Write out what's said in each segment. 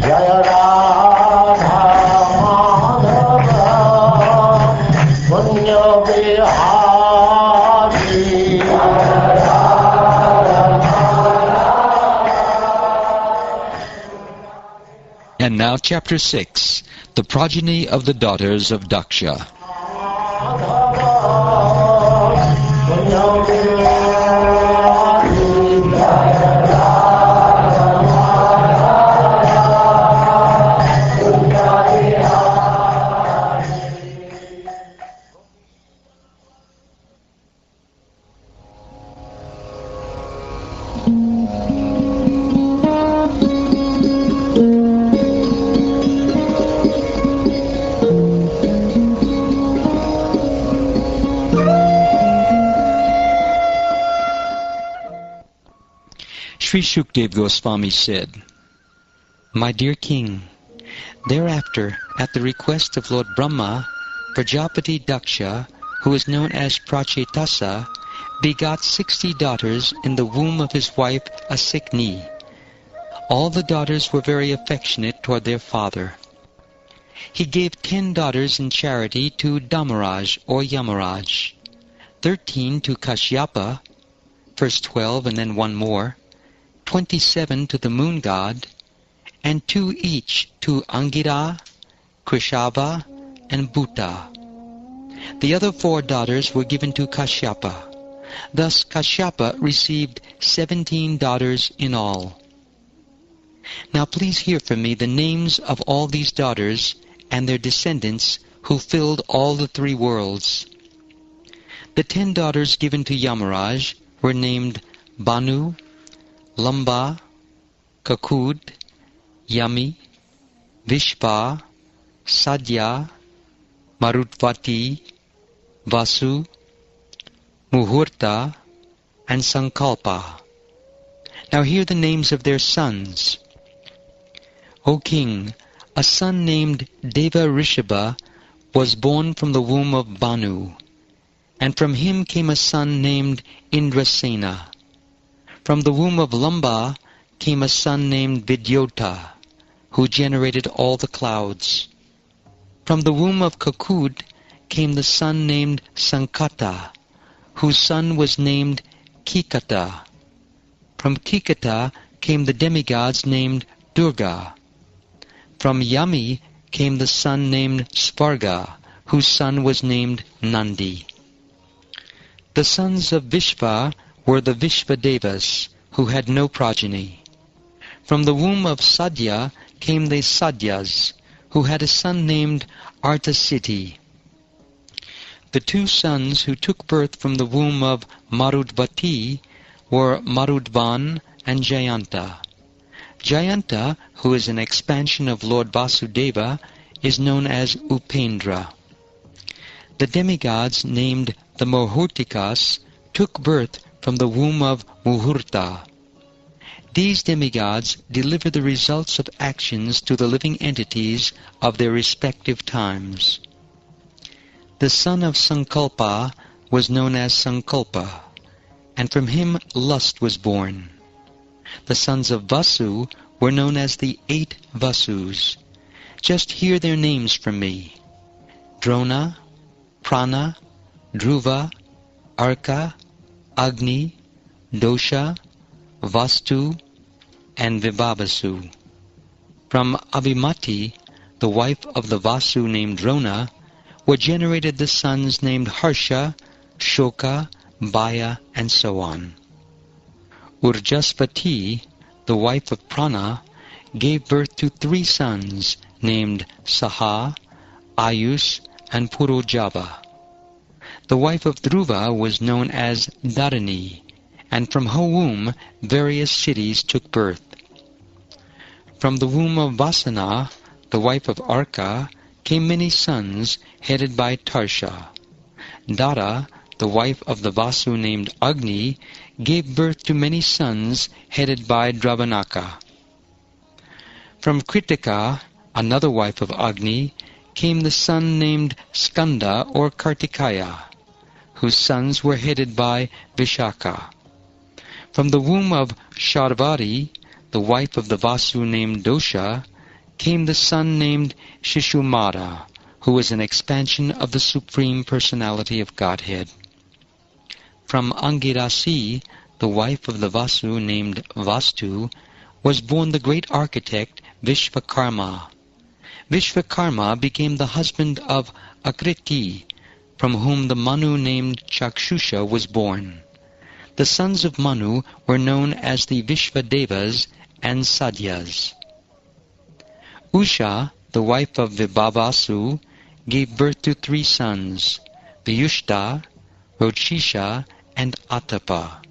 Jaya Radha Madhava Punya Vihari. And now chapter 6, the progeny of the daughters of Daksha. Sri Shukdev Goswami said, "My dear king, thereafter, at the request of Lord Brahma, Prajapati Daksha, who is known as Prachetasa, begot 60 daughters in the womb of his wife Asikni. All the daughters were very affectionate toward their father. He gave 10 daughters in charity to Dharmaraj or Yamaraj, 13 to Kashyapa, first 12 and then 1 more, 27 to the moon god, and 2 each to Angira, Krishava, and Bhuta. The other 4 daughters were given to Kashyapa. Thus Kashyapa received 17 daughters in all. Now please hear from me the names of all these daughters and their descendants who filled all the 3 worlds. The 10 daughters given to Yamaraj were named Banu, Lamba, Kakud, Yami, Vishpa, Sadhya, Marutvati, Vasu, Muhurta, and Sankalpa. Now hear the names of their sons. O king, a son named Deva Rishabha was born from the womb of Banu, and from him came a son named Indrasena. From the womb of Lamba came a son named Vidyota, who generated all the clouds. From the womb of Kakud came the son named Sankata, whose son was named Kikata. From Kikata came the demigods named Durga. From Yami came the son named Svarga, whose son was named Nandi. The sons of Vishva were the Vishvadevas, who had no progeny. From the womb of Sadhya came the Sadhyas, who had a son named Arthasiddhi. The 2 sons who took birth from the womb of Marudvati were Marudvan and Jayanta. Jayanta, who is an expansion of Lord Vasudeva, is known as Upendra. The demigods named the Muhurtikas took birth from the womb of Muhurta. These demigods deliver the results of actions to the living entities of their respective times. The son of Sankalpa was known as Sankalpa, and from him lust was born. The sons of Vasu were known as the 8 Vasus. Just hear their names from me: Drona, Prana, Dhruva, Arka, Agni, Dosha, Vastu, and Vibhavasu. From Abhimati, the wife of the Vasu named Drona, were generated the sons named Harsha, Shoka, Baya, and so on. Urjaspati, the wife of Prana, gave birth to 3 sons named Saha, Ayus, and Purojava. The wife of Dhruva was known as Dharani, and from her womb various cities took birth. From the womb of Vasana, the wife of Arka, came many sons headed by Tarsha. Dara, the wife of the Vasu named Agni, gave birth to many sons headed by Dravanaka. From Kritika, another wife of Agni, came the son named Skanda or Kartikaya, whose sons were headed by Vishaka. From the womb of Sharvari, the wife of the Vasu named Dosha, came the son named Shishumara, who was an expansion of the Supreme Personality of Godhead. From Angirasi, the wife of the Vasu named Vastu, was born the great architect Vishvakarma. Vishvakarma became the husband of Akriti, from whom the Manu named Chakshusha was born. The sons of Manu were known as the Vishvadevas and Sadyas. Usha, the wife of Vibhavasu, gave birth to 3 sons, Vyushta, Rochisha, and Atapa.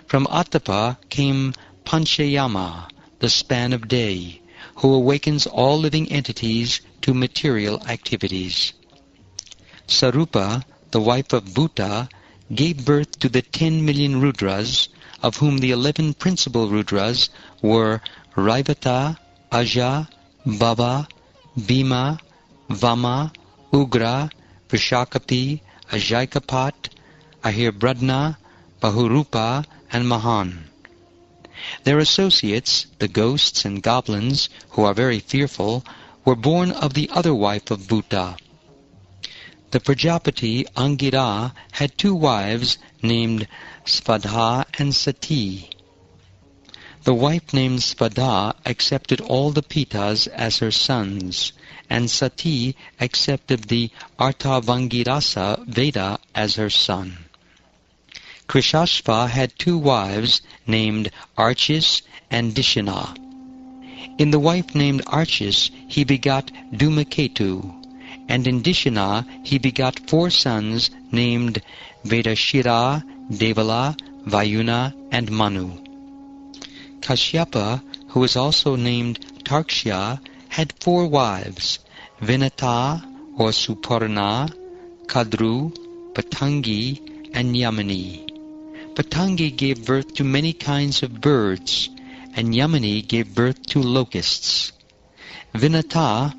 From Atapa came Panchayama, the span of day, who awakens all living entities to material activities. Sarupa, the wife of Bhuta, gave birth to the 10 million Rudras, of whom the 11 principal Rudras were Raivata, Aja, Bhava, Bhima, Vama, Ugra, Vrishakapi, Ajaikapat, Ahirbradna, Bahurupa, and Mahan. Their associates, the ghosts and goblins, who are very fearful, were born of the other wife of Bhuta. The Prajapati Angira had 2 wives named Svadha and Sati. The wife named Svadha accepted all the Pitas as her sons, and Sati accepted the Arthavangirasa Veda as her son. Krishashva had 2 wives named Archis and Dishina. In the wife named Archis he begot Dhumaketu, and in Dishina he begot 4 sons named Vedashira, Devala, Vayuna, and Manu. Kashyapa, who was also named Tarkshya, had 4 wives, Vinata or Suparna, Kadru, Patangi, and Yamani. Patangi gave birth to many kinds of birds, and Yamani gave birth to locusts. Vinata,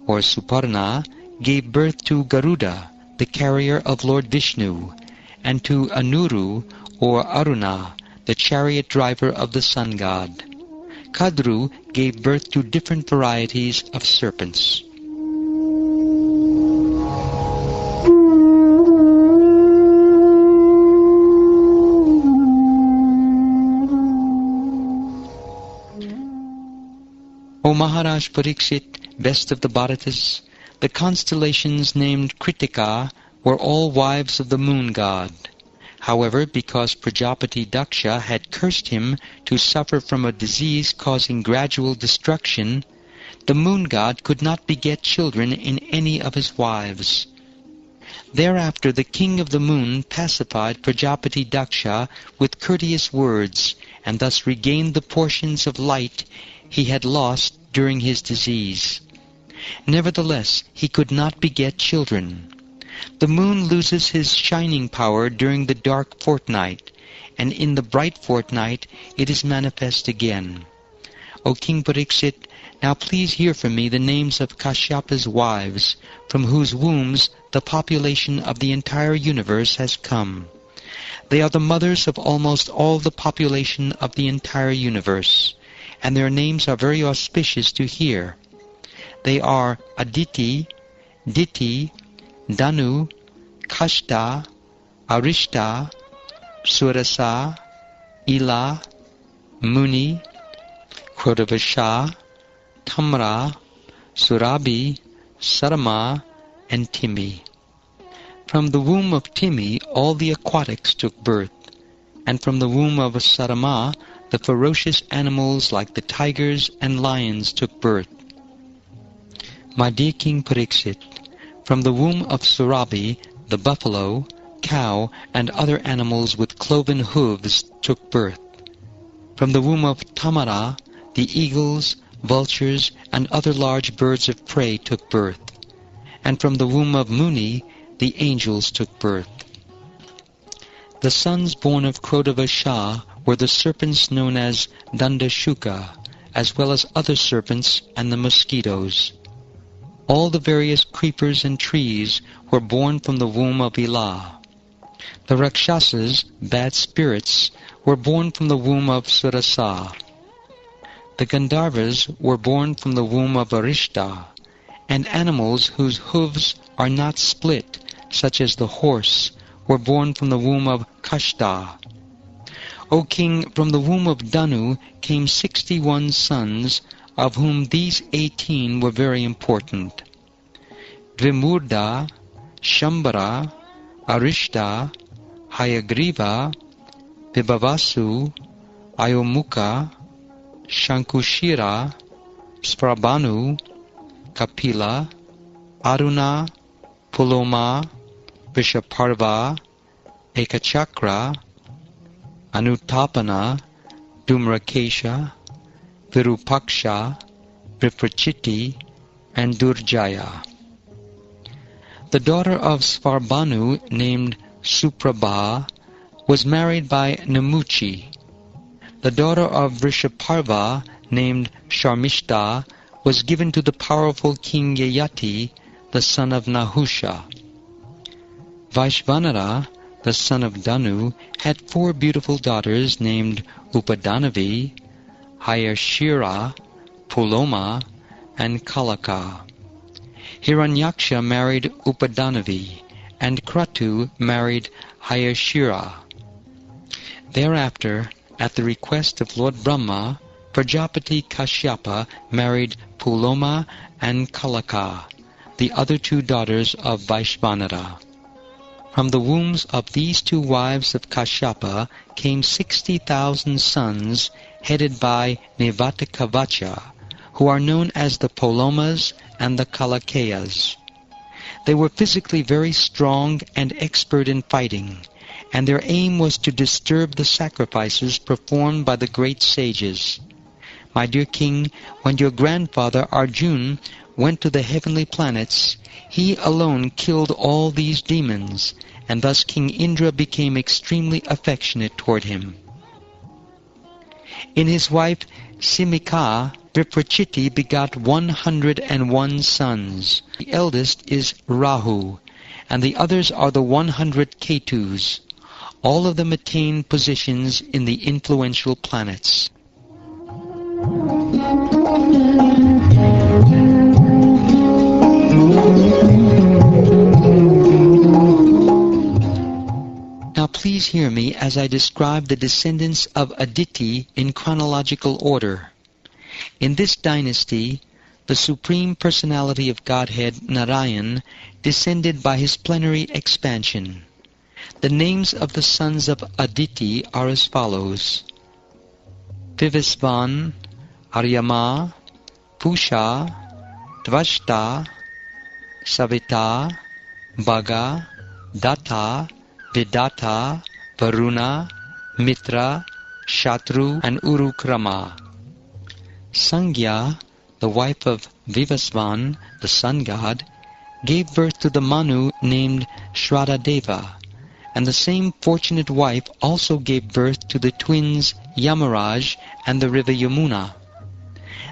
or Suparna, gave birth to Garuda, the carrier of Lord Vishnu, and to Anuru, or Aruna, the chariot driver of the sun god. Kadru gave birth to different varieties of serpents. O Maharaj Pariksit, best of the Bharatas, the constellations named Kritika were all wives of the moon god. However, because Prajapati Daksha had cursed him to suffer from a disease causing gradual destruction, the moon god could not beget children in any of his wives. Thereafter the king of the moon pacified Prajapati Daksha with courteous words, and thus regained the portions of light he had lost during his disease. Nevertheless, he could not beget children. The moon loses his shining power during the dark fortnight, and in the bright fortnight it is manifest again. O King Pariksit, now please hear from me the names of Kashyapa's wives, from whose wombs the population of the entire universe has come. They are the mothers of almost all the population of the entire universe, and their names are very auspicious to hear. They are Aditi, Diti, Danu, Kashta, Arishta, Surasa, Ila, Muni, Krodavasha, Tamra, Surabi, Sarama, and Timi. From the womb of Timi all the aquatics took birth, and from the womb of Sarama the ferocious animals like the tigers and lions took birth. My dear King Pariksit, from the womb of Surabi the buffalo, cow, and other animals with cloven hooves took birth. From the womb of Tamara the eagles, vultures, and other large birds of prey took birth. And from the womb of Muni the angels took birth. The sons born of Krodavasha were the serpents known as Dandashuka, as well as other serpents and the mosquitoes. All the various creepers and trees were born from the womb of Ila. The Rakshasas, bad spirits, were born from the womb of Surasa. The Gandharvas were born from the womb of Arishta, and animals whose hooves are not split, such as the horse, were born from the womb of Kashta. O king, from the womb of Danu came 61 sons, of whom these 18 were very important: Dvimurda, Shambhara, Arishta, Hayagriva, Vibhavasu, Ayomukha, Shankushira, Sprabhanu, Kapila, Aruna, Puloma, Vishaparva, Ekachakra, Anutapana, Dhumrakesha, Virupaksha, Viprachiti, and Durjaya. The daughter of Svarbhanu, named Suprabha, was married by Namuchi. The daughter of Vrishaparva, named Sharmishta, was given to the powerful king Yayati, the son of Nahusha. Vaishvanara, the son of Danu, had 4 beautiful daughters named Upadanavi, Hayashira, Puloma, and Kalaka. Hiranyaksha married Upadanavi, and Kratu married Hayashira. Thereafter, at the request of Lord Brahma, Prajapati Kashyapa married Puloma and Kalaka, the other 2 daughters of Vaishvanara. From the wombs of these 2 wives of Kashyapa came 60,000 sons, headed by Nivatakavacha, who are known as the Polomas and the Kalakeyas. They were physically very strong and expert in fighting, and their aim was to disturb the sacrifices performed by the great sages. My dear king, when your grandfather Arjun went to the heavenly planets, he alone killed all these demons, and thus King Indra became extremely affectionate toward him. In his wife Simika, Viprachiti begot 101 sons. The eldest is Rahu, and the others are the 100 Ketus. All of them attain positions in the influential planets. Now please hear me as I describe the descendants of Aditi in chronological order. In this dynasty, the Supreme Personality of Godhead, Narayan, descended by his plenary expansion. The names of the sons of Aditi are as follows: Vivasvan, Aryama, Pusha, Tvashta, Savita, Bhaga, Datta, Vidata, Varuna, Mitra, Shatru, and Urukrama. Sangya, the wife of Vivasvan, the sun god, gave birth to the Manu named Shradadeva, and the same fortunate wife also gave birth to the twins Yamaraj and the river Yamuna.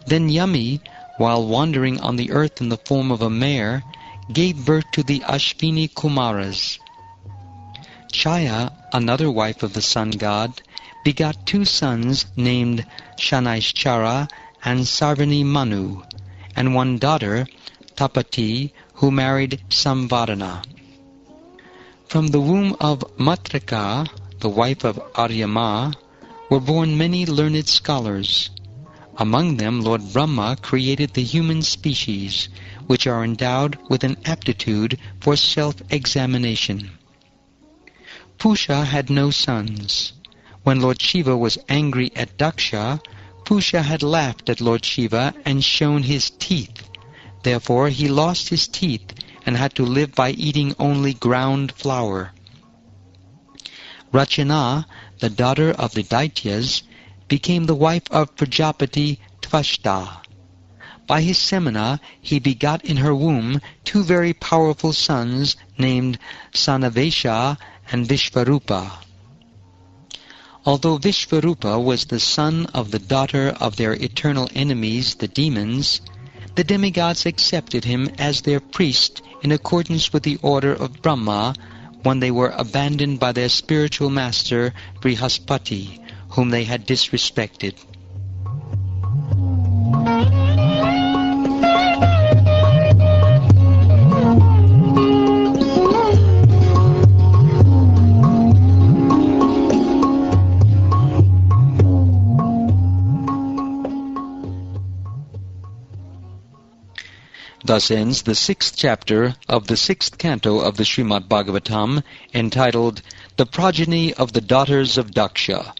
Then Yami, while wandering on the earth in the form of a mare, gave birth to the Ashvini Kumaras. Chaya, another wife of the sun god, begot 2 sons named Shanaishchara and Sarvani Manu, and 1 daughter, Tapati, who married Samvadana. From the womb of Matrika, the wife of Aryama, were born many learned scholars. Among them Lord Brahma created the human species, which are endowed with an aptitude for self-examination. Pusha had no sons. When Lord Shiva was angry at Daksha, Pusha had laughed at Lord Shiva and shown his teeth. Therefore he lost his teeth and had to live by eating only ground flour. Rachana, the daughter of the Daityas, became the wife of Prajapati Tvashta. By his semina he begot in her womb 2 very powerful sons named Sanavesha and Vishvarupa. Although Vishvarupa was the son of the daughter of their eternal enemies, the demons, the demigods accepted him as their priest in accordance with the order of Brahma when they were abandoned by their spiritual master Brihaspati, whom they had disrespected. Thus ends the 6th chapter of the 6th canto of the Srimad Bhagavatam, entitled The Progeny of the Daughters of Daksha.